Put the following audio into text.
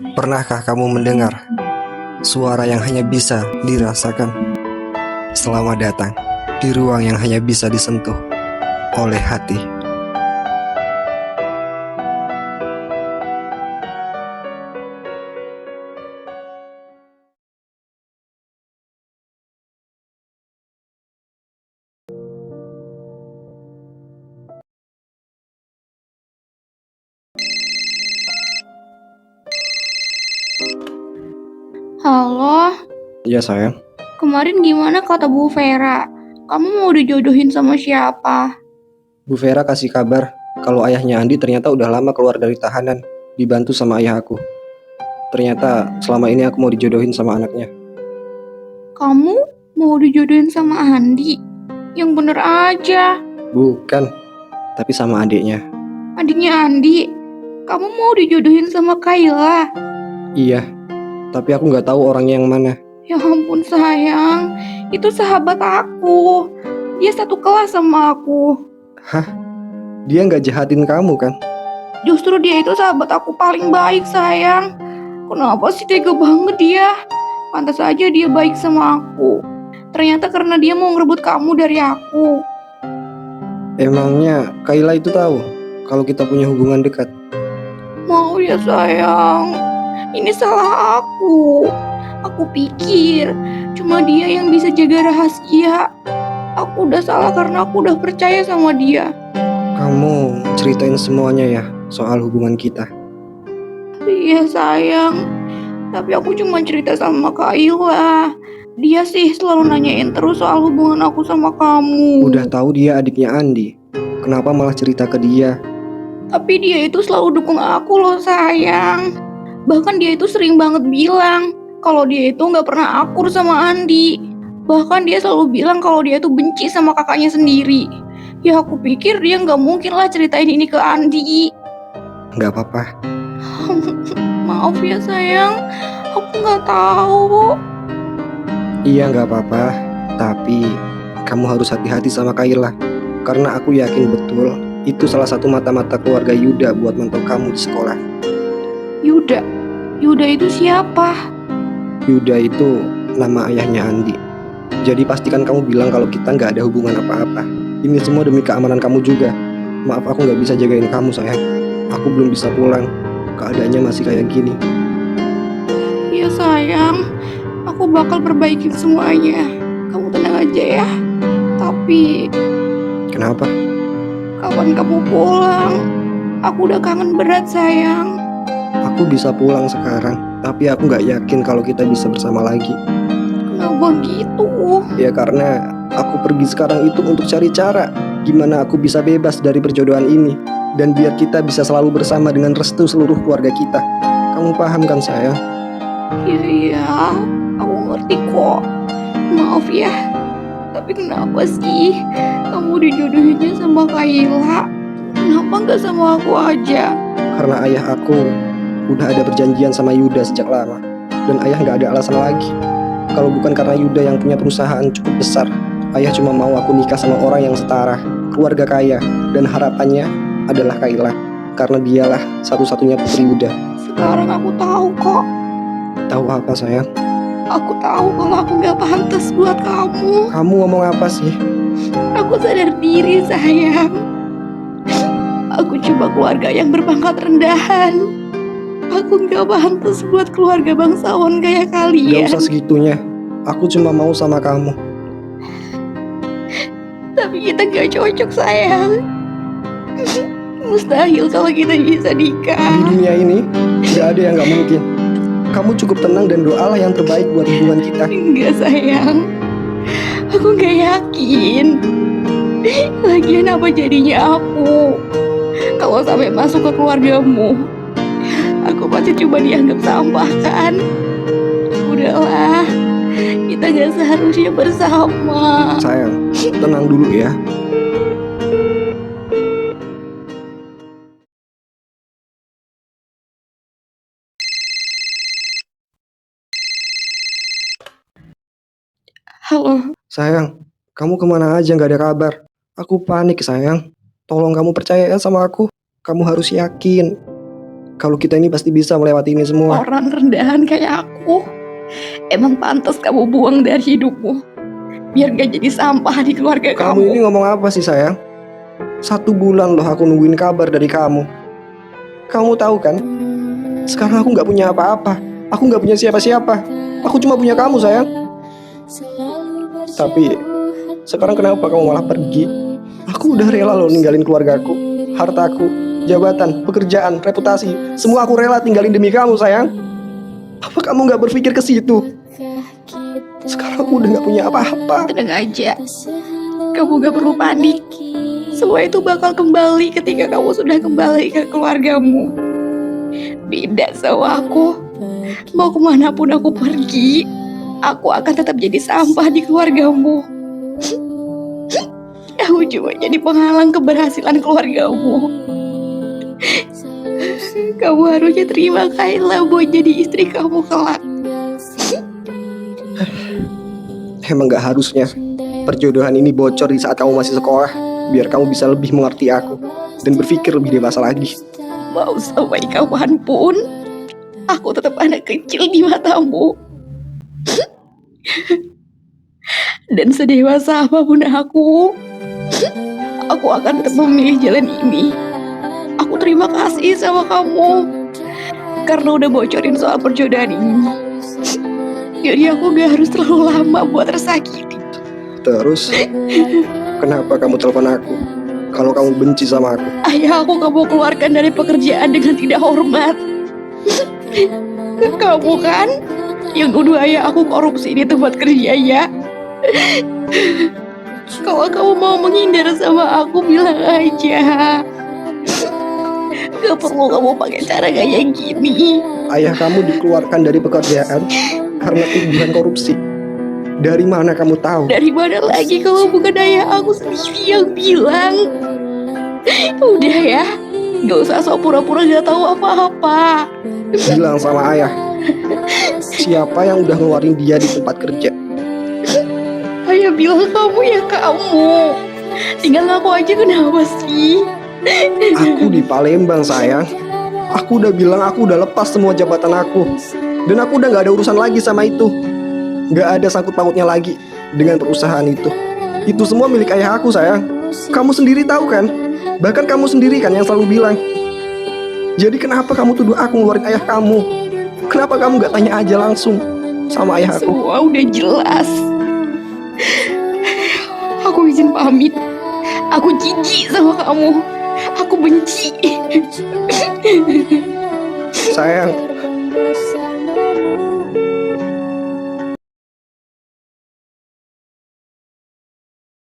Pernahkah kamu mendengar suara yang hanya bisa dirasakan? Selamat datang di ruang yang hanya bisa disentuh oleh hati. Halo, Iya sayang. kemarin gimana kata Bu Vera? Kamu mau dijodohin sama siapa? Bu Vera kasih kabar kalau ayahnya Andi ternyata udah lama keluar dari tahanan, dibantu sama ayah aku. Ternyata selama ini aku mau dijodohin sama anaknya. Kamu mau dijodohin sama Andi? Yang bener aja, Bukan, tapi sama adiknya. adiknya Andi. Kamu mau dijodohin sama Kayla? Iya, tapi aku nggak tahu orangnya yang mana. Ya ampun sayang, itu sahabat aku. Dia satu kelas sama aku. Hah? Dia nggak jahatin kamu kan? Justru dia itu sahabat aku paling baik sayang. Kenapa sih tega banget dia? Pantas aja dia baik sama aku. Ternyata karena dia mau ngerebut kamu dari aku. Emangnya Kayla itu tahu kalau kita punya hubungan dekat? Mau ya sayang, ini salah aku. Aku pikir cuma dia yang bisa jaga rahasia. Aku udah salah karena aku udah percaya sama dia. Kamu ceritain semuanya ya soal hubungan kita. Iya sayang, tapi aku cuma cerita sama Kayla. Dia sih selalu nanyain terus soal hubungan aku sama kamu. Udah tahu dia adiknya Andi, kenapa malah cerita ke dia? Tapi dia itu selalu dukung aku loh sayang. Bahkan dia itu sering banget bilang kalau dia itu gak pernah akur sama Andi. Bahkan dia selalu bilang kalau dia itu benci sama kakaknya sendiri. Ya aku pikir dia gak mungkin lah ceritain ini ke Andi. Nggak apa-apa. Maaf ya sayang, aku gak tahu. Iya nggak apa-apa, tapi kamu harus hati-hati sama Kayla. Karena aku yakin betul itu salah satu mata-mata keluarga Yuda buat mantau kamu di sekolah. Yuda, Yuda itu siapa? Yuda itu nama ayahnya Andi. Jadi pastikan kamu bilang kalau kita nggak ada hubungan apa-apa. Ini semua demi keamanan kamu juga. Maaf aku nggak bisa jagain kamu sayang. Aku belum bisa pulang. Keadaannya masih kayak gini. Ya sayang, aku bakal perbaikin semuanya. Kamu tenang aja ya. Tapi Kenapa? kapan kamu pulang? Aku udah kangen berat sayang. Aku bisa pulang sekarang, tapi aku nggak yakin kalau kita bisa bersama lagi. Kenapa gitu? Ya karena aku pergi sekarang itu untuk cari cara gimana aku bisa bebas dari perjodohan ini. Dan biar kita bisa selalu bersama dengan restu seluruh keluarga kita. Kamu paham kan sayang? Iya, aku ngerti kok. Maaf ya. Tapi kenapa sih kamu dijodohinnya sama Kayla? Kenapa nggak sama aku aja? Karena ayah aku udah ada perjanjian sama Yuda sejak lama. Dan ayah nggak ada alasan lagi. Kalau bukan karena Yuda yang punya perusahaan cukup besar, ayah cuma mau aku nikah sama orang yang setara, keluarga kaya, dan harapannya adalah Kayla. Karena dialah satu-satunya putri Yuda. Sekarang aku tahu kok. Tahu apa sayang? Aku tahu kalau aku nggak pantas buat kamu. Kamu ngomong apa sih? Aku sadar diri sayang. Aku cuma keluarga yang berpangkat rendahan. Aku nggak pantas buat keluarga bangsawan kayak Gak kalian. usah segitunya. Aku cuma mau sama kamu. Tapi kita gak cocok sayang. Mustahil kalau kita bisa Di nikah. dunia ini gak ada yang gak mungkin. Kamu cukup tenang dan doalah yang terbaik buat hubungan kita. Enggak sayang, aku gak yakin. Lagian apa jadinya aku kalau sampai masuk ke keluargamu? Aku pasti cuma dianggap sampah kan? Udahlah, kita gak seharusnya bersama. Sayang, tenang dulu ya. Halo, Sayang, kamu kemana aja gak ada kabar? Aku panik sayang. Tolong kamu percaya ya sama aku. Kamu harus yakin. kalau kita ini pasti bisa melewati ini semua. Orang rendahan kayak aku emang pantas kamu buang dari hidupmu, biar gak jadi sampah di keluarga Kamu ini kamu. ngomong apa sih sayang? 1 bulan loh aku nungguin kabar dari kamu. Kamu tahu kan, sekarang aku gak punya apa-apa. Aku gak punya siapa-siapa. Aku cuma punya kamu sayang. Tapi sekarang kenapa kamu malah pergi? Aku udah rela loh ninggalin keluargaku, hartaku, jabatan, pekerjaan, reputasi. Semua aku rela tinggalin demi kamu sayang. Apa kamu gak berpikir ke situ? Sekarang aku udah gak punya apa-apa. Tenang aja, kamu gak perlu panik. Semua itu bakal kembali ketika kamu sudah kembali ke keluargamu. Beda sama aku. Mau kemanapun aku pergi, aku akan tetap jadi sampah di keluargamu. Aku cuma jadi penghalang keberhasilan keluargamu. Kamu harusnya terima Kayla buat jadi istri kamu kelak. Emang gak harusnya perjodohan ini bocor di saat kamu masih sekolah, biar kamu bisa lebih mengerti aku dan berpikir lebih dewasa lagi. Mau sampai kapanpun, aku tetap anak kecil di matamu. Dan sedewasa apapun aku akan tetap memilih jalan ini. Aku terima kasih sama kamu karena udah bocorin soal perjodohan ini. Jadi aku gak harus terlalu lama buat tersakiti. Terus, kenapa kamu telepon aku kalau kamu benci sama aku? Ayah aku kamu keluarkan dari pekerjaan dengan tidak hormat. Kamu kan yang nuduh ayah aku korupsi di tempat kerjanya. Kalau kamu mau menghindar sama aku, bilang aja. Gak perlu kamu pakai cara kayak gini. Ayah kamu dikeluarkan dari pekerjaan karena tuduhan korupsi. Dari mana kamu tahu? Dari mana lagi kalau bukan ayah aku sendiri yang bilang. Udah ya, gak usah sok pura-pura gak tahu apa-apa. Bilang sama ayah, siapa yang udah ngeluarin dia di tempat kerja? Ayah bilang kamu ya kamu. Tinggal ngaku aja, kenapa sih? Aku di Palembang sayang. Aku udah bilang aku udah lepas semua jabatan aku. Dan aku udah gak ada urusan lagi sama itu. Gak ada sangkut pautnya lagi dengan perusahaan itu. Itu semua milik ayah aku sayang. Kamu sendiri tahu kan? Bahkan kamu sendiri kan yang selalu bilang. Jadi kenapa kamu tuduh aku ngeluarin ayah kamu? Kenapa kamu gak tanya aja langsung sama ayah aku? Semua udah jelas. Aku izin pamit. Aku jijik sama kamu. Aku benci. Sayang,